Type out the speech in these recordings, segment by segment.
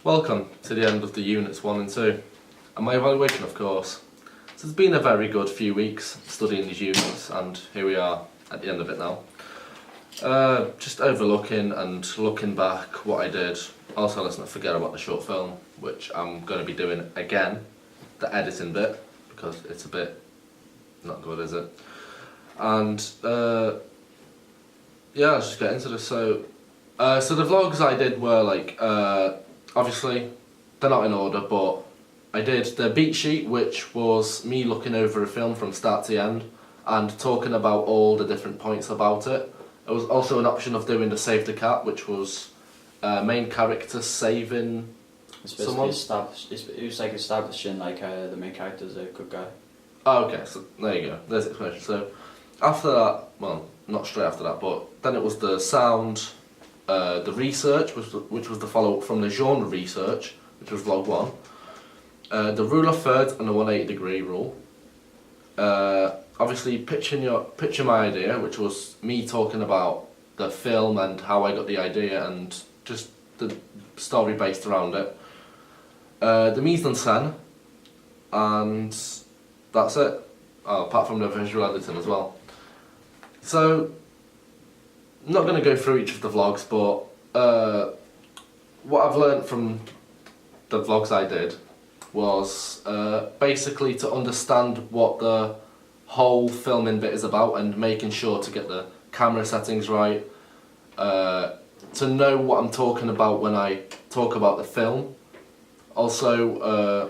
Welcome to the end of the Units 1 and 2, and my evaluation of course. So it's been a very good few weeks studying these units, and here we are at the end of it now. Just overlooking and looking back what I did. Also, let's not forget about the short film, which I'm going to be doing again, the editing bit, because it's a bit not good, is it? And yeah, let's just get into this. So the vlogs I did were like, obviously, they're not in order, but I did the beat sheet, which was me looking over a film from start to end and talking about all the different points about it. There was also an option of doing the Save the Cat, which was main character saving someone. It was like establishing like the main character is a good guy. Oh, okay, so there you go, there's the explanation. So after that, well, not straight after that, but then it was the sound, the research, which was the follow-up from the genre research, which was vlog 1, the rule of thirds and the 180-degree rule. Obviously, picture my idea, which was me talking about the film and how I got the idea and just the story based around it. The mise en scène, and that's it. Oh, apart from the visual editing as well. So, I'm not going to go through each of the vlogs, but what I've learnt from the vlogs I did was basically to understand what the whole filming bit is about and making sure to get the camera settings right, to know what I'm talking about when I talk about the film. Also,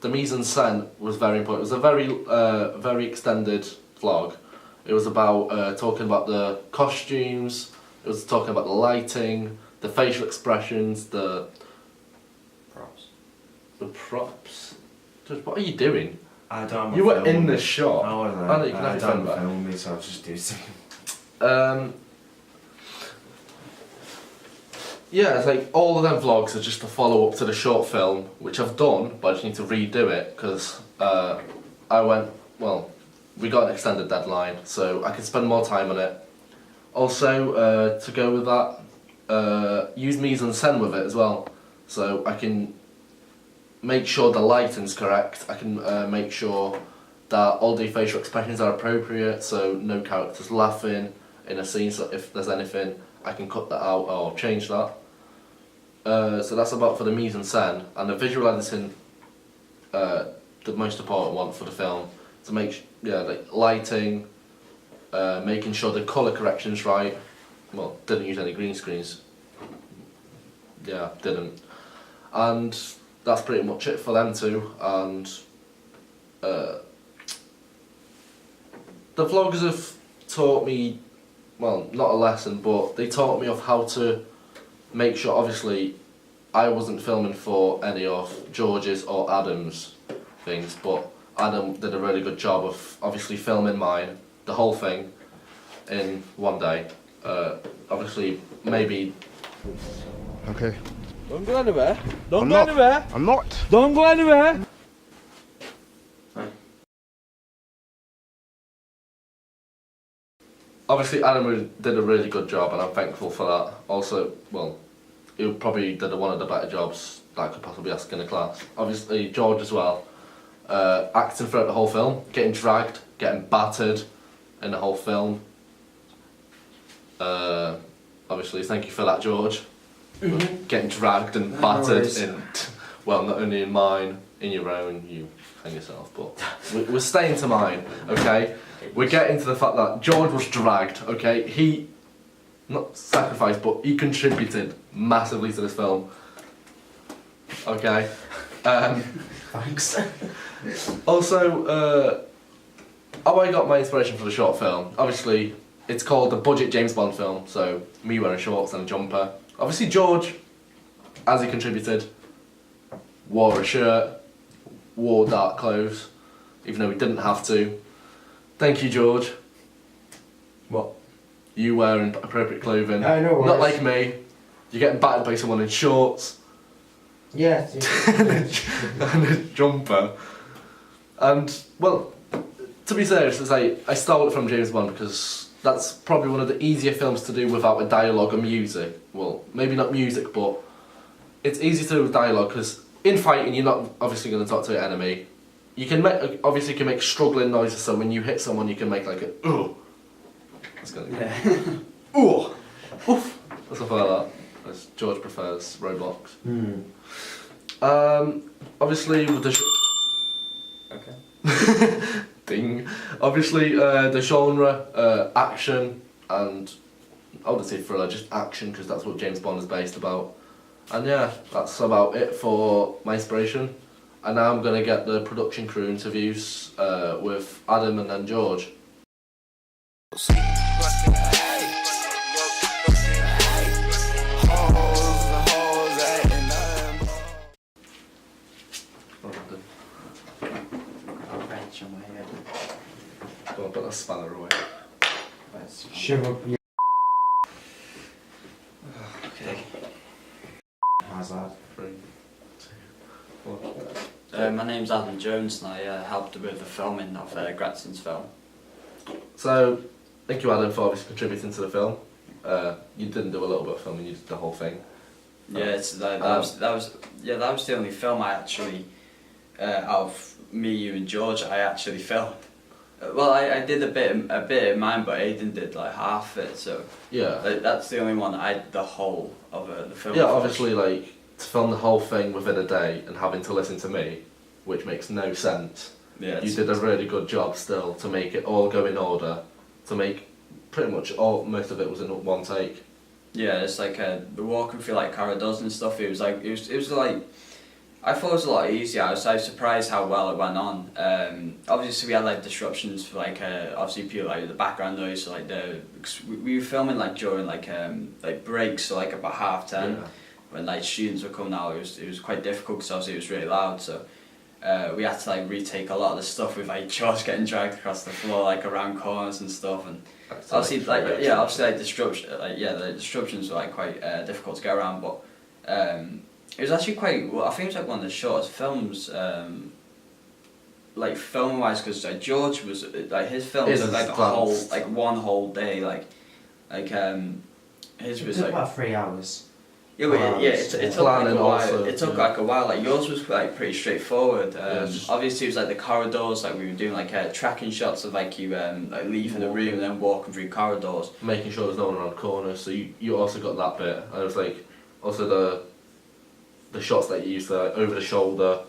the mise en scène was very important. It was a very extended vlog. It was about talking about the costumes, it was talking about the lighting, the facial expressions, the Props. The props? Dude, what are you doing? I don't. You were in the shot. I wasn't. I know you can have your phone back. Film me, so I was just doing something. Yeah, it's like all of them vlogs are just a follow up to the short film, which I've done, but I just need to redo it because we got an extended deadline, so I can spend more time on it. Also, to go with that, use mise en scène with it as well, so I can make sure the lighting's correct. I can make sure that all the facial expressions are appropriate, so no characters laughing in a scene. So if there's anything, I can cut that out or change that. So that's about for the mise en scène, and the visual editing, the most important one for the film, to make like lighting, making sure the colour correction's right. Well, didn't use any green screens. Yeah, didn't. And that's pretty much it for them two. And the vlogs have taught me, well, not a lesson, but they taught me of how to make sure, obviously, I wasn't filming for any of George's or Adam's things, but Adam did a really good job of obviously filming mine, the whole thing, in one day. Obviously, maybe... Okay. Don't go anywhere. Don't I'm go not. anywhere. I'm not. Don't go anywhere. Obviously, Adam did a really good job, and I'm thankful for that. Also, well, he probably did one of the better jobs that I could possibly ask in a class. Obviously, George as well. Acting throughout the whole film, getting dragged, getting battered in the whole film. Obviously, thank you for that, George. Getting dragged and battered in, well, not only in mine, in your own, you hang yourself, but we're staying to mine, okay? We're getting to the fact that George was dragged, okay? He, not sacrificed, but he contributed massively to this film, okay? Thanks. Also, how I got my inspiration for the short film, obviously, it's called the budget James Bond film, so me wearing shorts and a jumper. Obviously George, as he contributed, wore a shirt, wore dark clothes, even though he didn't have to. Thank you, George. What? You wearing appropriate clothing. No worries. Not like me. You're getting battered by someone in shorts. Yeah. And a jumper. And, well, to be serious, it's like, I stole it from James Bond because that's probably one of the easier films to do without a dialogue or music. Well, maybe not music, but it's easy to do with dialogue because in fighting you're not obviously going to talk to your enemy. You can make obviously you can make struggling noises, so when you hit someone you can make like a ooh. That's gonna Yeah. ooh, oof, or something like that. As George prefers Roblox. Obviously with the Okay. ding. Obviously the genre, action and I wouldn't say thriller, just action because that's what James Bond is based about. And yeah, that's about it for my inspiration. And now I'm gonna get the production crew interviews with Adam and then George. I'll wrench on my head. Go on, put that spanner away. That's fine. Shove up your Okay. hazard. 3, 2, 1. My name's Adam Jones and I helped with the filming of Gratson's film. So, thank you Adam for obviously contributing to the film. You didn't do a little bit of filming, you did the whole thing. Yeah, it's that was the only film I actually out of me, you and George I actually filmed. Well, I did a bit of mine, but Aidan did like half it. So Yeah. that's the only one I did the whole of the film. Yeah, obviously like to film the whole thing within a day and having to listen to me, which makes no sense. Yeah, You did a really good job still to make it all go in order, to make pretty much most of it was in one take. Yeah, it's like the walking through like corridors and stuff. It was like I thought it was a lot easier. I was surprised how well it went on. Obviously we had like disruptions for like obviously people like the background noise. So, like we were filming like during like breaks, so like about 10:30 when like students were coming out. It was quite difficult because obviously it was really loud. So we had to like retake a lot of the stuff with like George getting dragged across the floor like around corners and stuff and. Obviously, like the disruptions were like quite difficult to get around, but it was actually quite. Well, I think it was like one of the shortest films, like film wise, because like George was like his films was like one whole day, his was It took like about 3 hours. yeah, but it took like a while. Also, It took like a while. Like yours was like pretty straightforward. just- Obviously, it was like the corridors. Like we were doing like tracking shots of like you like leaving the room and then walking through corridors. Making sure there's no one around corners, so you also got that bit. And it was like also the shots that you used over the shoulder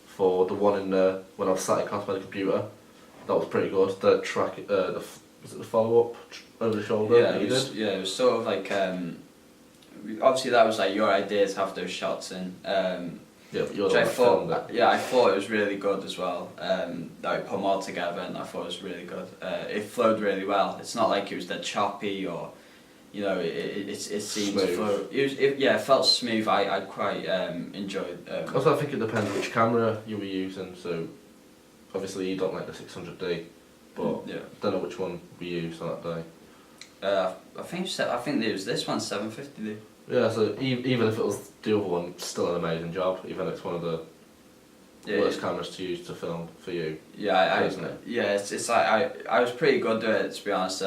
for the one in when I was sat in class by the computer. That was pretty good. The track, was it the follow up over the shoulder? Yeah, that you did? it was sort of like obviously that was like your idea to have those shots in. Yeah, but you're Which the I one that filmed thought, it. yeah, I thought it was really good as well. That we put them all together, and I thought it was really good. It flowed really well. It's not like it was that choppy or, you know, it seemed to Smooth. flow. It felt smooth. I quite enjoyed. Also, I think it depends which camera you were using. So, obviously, you don't like the 600D, but yeah. don't know which one we used on that day. I think it was this one 750D. Yeah, so even if it was the other one, still an amazing job. Even if it's one of the worst cameras to use to film for you. Yeah, isn't it? Yeah, it's like I was pretty good at it, to be honest.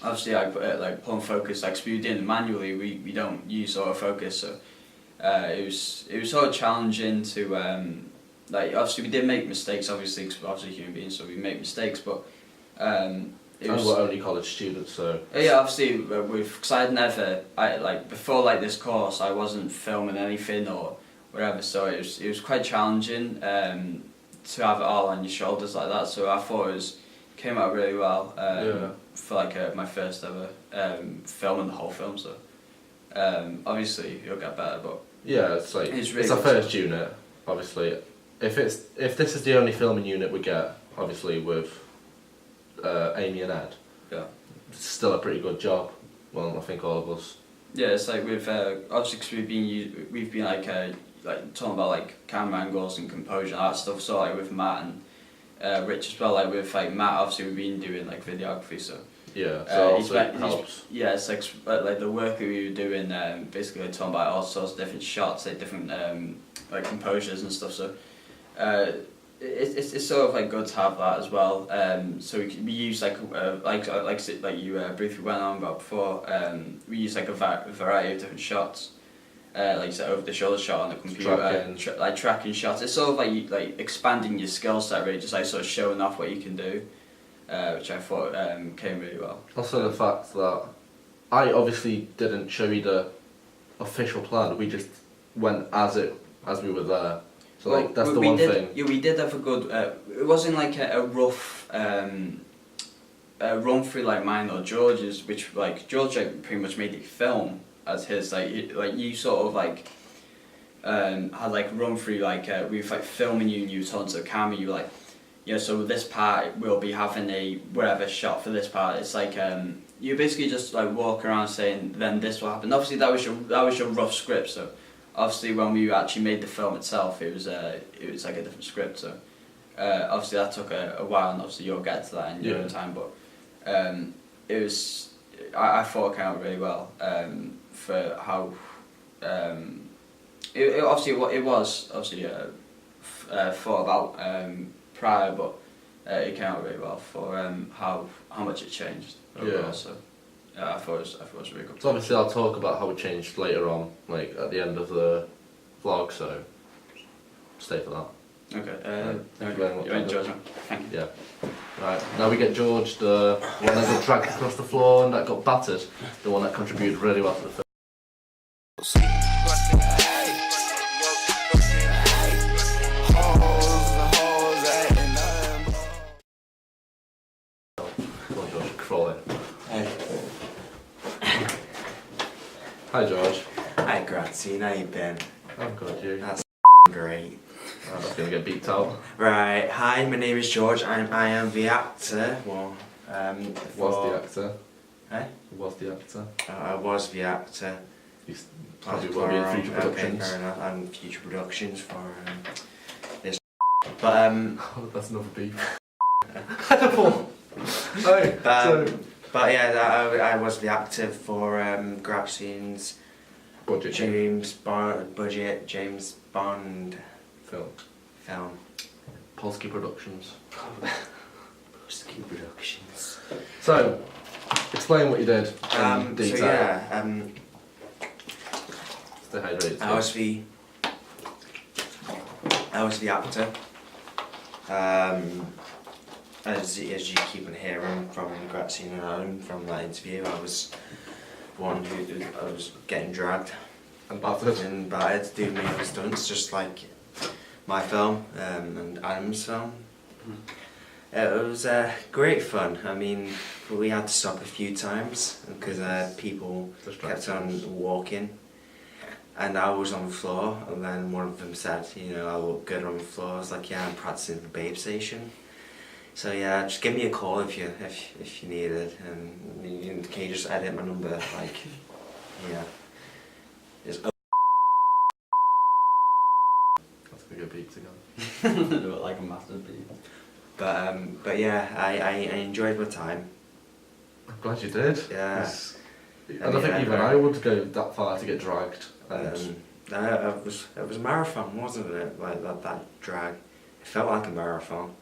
Obviously, I put it like pull and focus. Like, 'cause we were doing it manually. We don't use autofocus, so it was sort of challenging to like. Obviously, we did make mistakes. Obviously, because we're obviously human beings, so we make mistakes. But it And was. we're only college students, so Yeah, obviously, because I'd never, before like this course, I wasn't filming anything or whatever, so it was quite challenging to have it all on your shoulders like that. So I thought came out really well for like my first ever filming the whole film. So obviously you'll get better, but yeah, it's like It's really it's our good. first unit. Obviously, if this is the only filming unit we get, obviously with Amy and Ed, yeah. it's still a pretty good job. Well, I think all of us. Yeah, it's like we've obviously because we've been like talking about like camera angles and composure and all that stuff. So like with Matt and Rich as well. Like with like Matt, obviously we've been doing like videography. So Yeah, so also he's- helps. yeah, it's like the work that we were doing. Basically like, talking about all sorts of different shots, like different like composures and stuff. So it's sort of like good to have that as well. So we use like you briefly went on about before. We use like a variety of different shots. like you said, over the shoulder shot on the computer, Tracking. tracking shots. It's sort of like expanding your skill set, really, just like sort of showing off what you can do, which I thought came really well. Also the fact that I obviously didn't show you the official plan. We just went as we were there. So like that's the one thing. Yeah, we did have a good. It wasn't like a rough run through like mine or George's, which like George pretty much made it film as his. Like you sort of like had like a run through like we were like filming you and you told to the camera. You were like, yeah. So this part we'll be having a whatever shot for this part. It's like you basically just like walk around saying then this will happen. Obviously that was your rough script. So obviously when we actually made the film itself, it was like a different script. So obviously that took a while, and obviously you'll get to that in your own time. But it was I thought it came out really well for how it was obviously thought about prior, but it came out really well for how much it changed overall. Yeah. So I thought it was really good. So obviously I'll talk about how it changed later on, like at the end of the vlog, so stay for that. Okay. Thank you very much. You went, George. Thank you. Yeah. Right, now we get George, the one that got dragged across the floor and that got battered, the one that contributed really well to the film. Come on George, crawl in. Hey. Hi George. Hi, Grazie. How you been? I'm good, you? That's great. I'm just gonna get beeped out. Right. Hi, my name is George. I am the actor. Well, Was the actor? Eh? Was the actor? I was the actor. You probably will be in future productions. Okay, fair enough. And future productions for this. But Oh, that's another beep. Hey, but yeah, I was the actor for Gratzian's budget James Bond film. Polski Productions. Polski Productions. So, explain what you did in detail. So yeah, Stay hydrated. I was the actor. As you keep on hearing from Grazie and Adam from that interview, I was one who I was getting dragged And battered. and battered to do my stunts, just like my film and Adam's film. It was great fun. I mean, we had to stop a few times because people kept on walking, and I was on the floor. And then one of them said, "You know, I look good on the floor." I was like, "Yeah, I'm practicing for Babe Station." So yeah, just give me a call if you need it, and can you just edit my number like, yeah. It's That's gonna get beeped again. Like a massive beep. But yeah, I enjoyed my time. I'm glad you did. Yeah. And I think even I would go that far to get dragged. And It was a marathon, wasn't it? Like that drag. It felt like a marathon.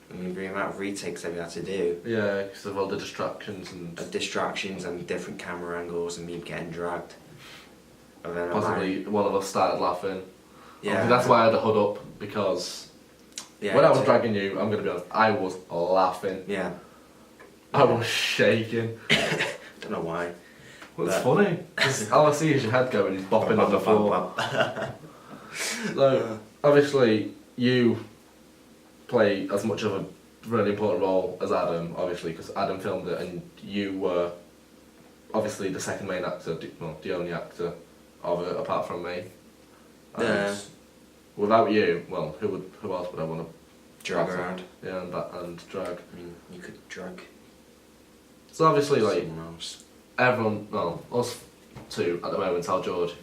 I mean, the amount of retakes that we had to do. yeah, because of all the distractions and Distractions and different camera angles and me getting dragged. And then possibly one of us started laughing. Yeah. Obviously, that's why I had the hood up, because Yeah, when I was dragging you, I'm going to be honest, I was laughing. Yeah. I was shaking. Don't know why. Well, it's funny, because all I see is your head going bopping on the floor. So, obviously, you play as much of a really important role as Adam, obviously, because Adam filmed it and you were obviously the second main actor, well, the only actor of it apart from me. And Yeah. without you, well, who else would I want to Drag battle? around. Yeah, and drag. I mean, you could drag So obviously, like, someone else. everyone, well, us two at the moment tell George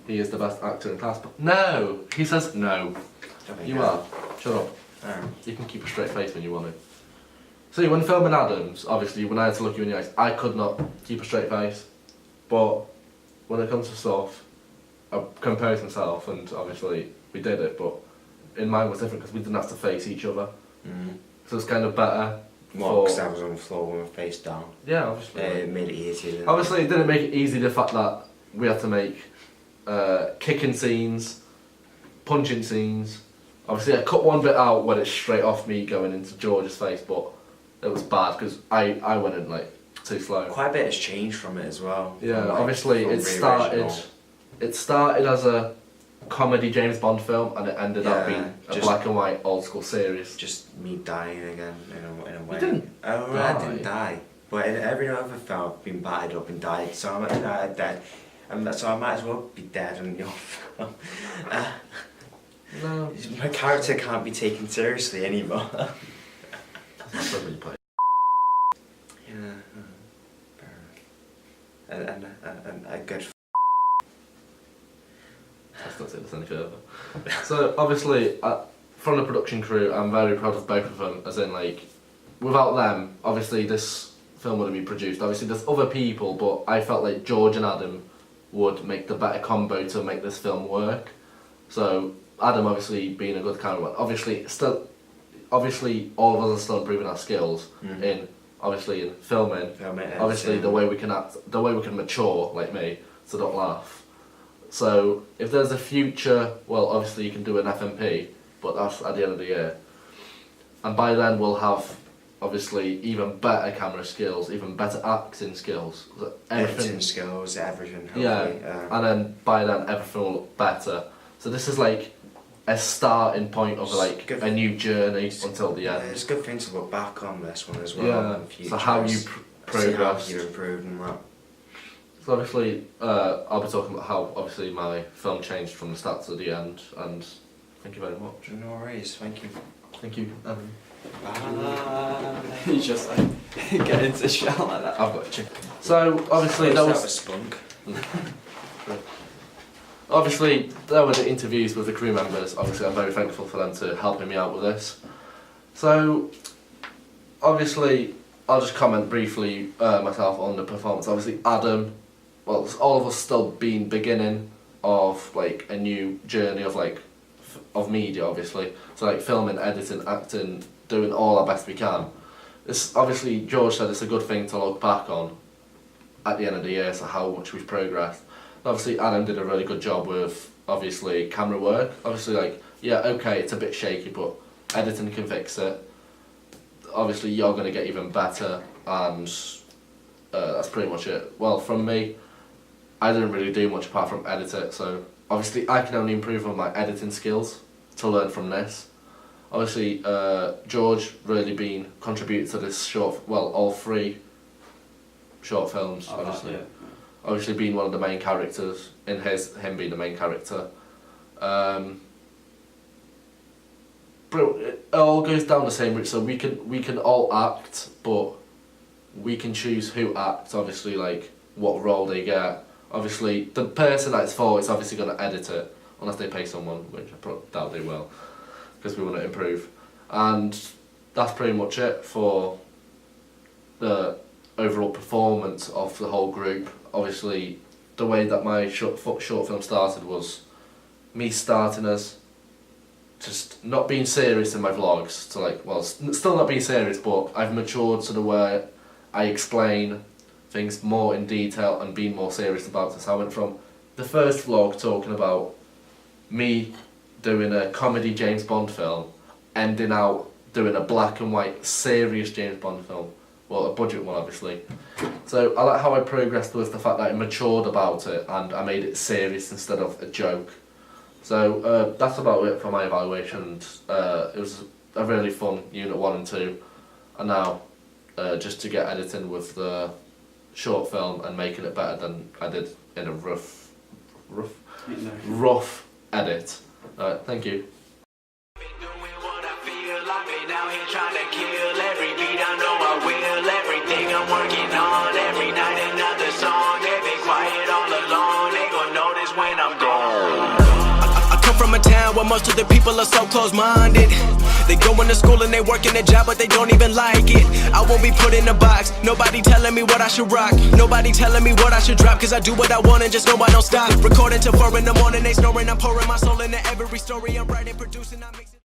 he is the best actor in class, but no! He says no. You are. Shut up. You can keep a straight face when you want to. See, when filming Adams, obviously, when I had to look you in the eyes, I could not keep a straight face. But when it comes to stuff, I compared myself, and obviously we did it, but in mine was different because we didn't have to face each other. Mm. So it's kind of better. Well, because I was on the floor with my face down. Yeah, obviously. It made it easier. Obviously, it didn't make it easy the fact that we had to make kicking scenes, punching scenes. Obviously, I cut one bit out when it's straight off me going into George's face, but it was bad because I went in like too slow. Quite a bit has changed from it as well. Yeah, from, like, obviously from it the started. original. It started as a comedy James Bond film, and it ended up Yeah, being a just- black and white old school series. Just me dying again in a way. didn't Oh, die. I didn't die. But in every other film, I've been battered up and died. So I'm dead. So I might as well be dead in your film. No, My character can't be taken seriously anymore. that's not something you play. Yeah. Fair enough. And a good. Let's not say this any further. So obviously, from the production crew, I'm very proud of both of them. As in, like, without them, obviously this film wouldn't be produced. Obviously, there's other people, but I felt like George and Adam would make the better combo to make this film work. So Adam, obviously being a good cameraman, obviously all of us are still improving our skills in filming. Obviously, the way we can act, the way we can mature, like me, so don't laugh. So if there's a future, well, obviously you can do an FMP, but that's at the end of the year. And by then we'll have, obviously, even better camera skills, even better acting skills. Editing skills, everything. Yeah, Hopefully. and then by then everything will look better. So this is like a starting point of like Good. a new journey until the Yeah, end. it's a good thing to look back on this one as well. Yeah, In future. so how you See how progressed. you improved and that. So obviously, I'll be talking about how obviously my film changed from the start to the end, and thank you very much. No worries, thank you. Thank you. Bye. You just like get into the shell like that. I've got a chicken. So obviously there That was was spunk. obviously there were the interviews with the crew members. Obviously I'm very thankful for them to helping me out with this. So obviously I'll just comment briefly myself on the performance. Obviously Adam, well, all of us still been beginning of like a new journey of like of media, obviously. So like filming, editing, acting, doing all our best we can. It's obviously George said it's a good thing to look back on at the end of the year, so how much we've progressed. Obviously Adam did a really good job with obviously camera work. Obviously like, yeah, okay, it's a bit shaky, but editing can fix it. Obviously you're going to get even better, and that's pretty much it. Well, from me, I didn't really do much apart from edit it, so obviously I can only improve on my editing skills to learn from this. Obviously George really been contributed to this short, well, all three short films, obviously. Yeah. Obviously being one of the main characters, in him being the main character. But it all goes down the same route, so we can all act, but we can choose who acts, obviously, like what role they get. Obviously the person that's for is obviously going to edit it, unless they pay someone, which I doubt they will, because we want to improve. And that's pretty much it for the overall performance of the whole group. Obviously the way that my short film started was me starting as just not being serious in my vlogs, to like, well, still not being serious, but I've matured to the where I explain things more in detail and being more serious about this. I went from the first vlog talking about me doing a comedy James Bond film, ending out doing a black and white serious James Bond film. Well, a budget one, obviously. So I like how I progressed with the fact that I matured about it and I made it serious instead of a joke. So that's about it for my evaluation. It was a really fun Unit 1 and 2, and now just to get editing with the short film and making it better than I did in a rough edit. Thank you. I'm working on every night another song. They've been quiet all along. They gon' notice when I'm gone. I come from a town where most of the people are so close-minded. They go into school and they work in a job, but they don't even like it. I won't be put in a box. Nobody telling me what I should rock. Nobody telling me what I should drop. Cause I do what I want and just know I don't stop. Recording till 4 in the morning, they snoring. I'm pouring my soul into every story I'm writing, producing, I'm mixing.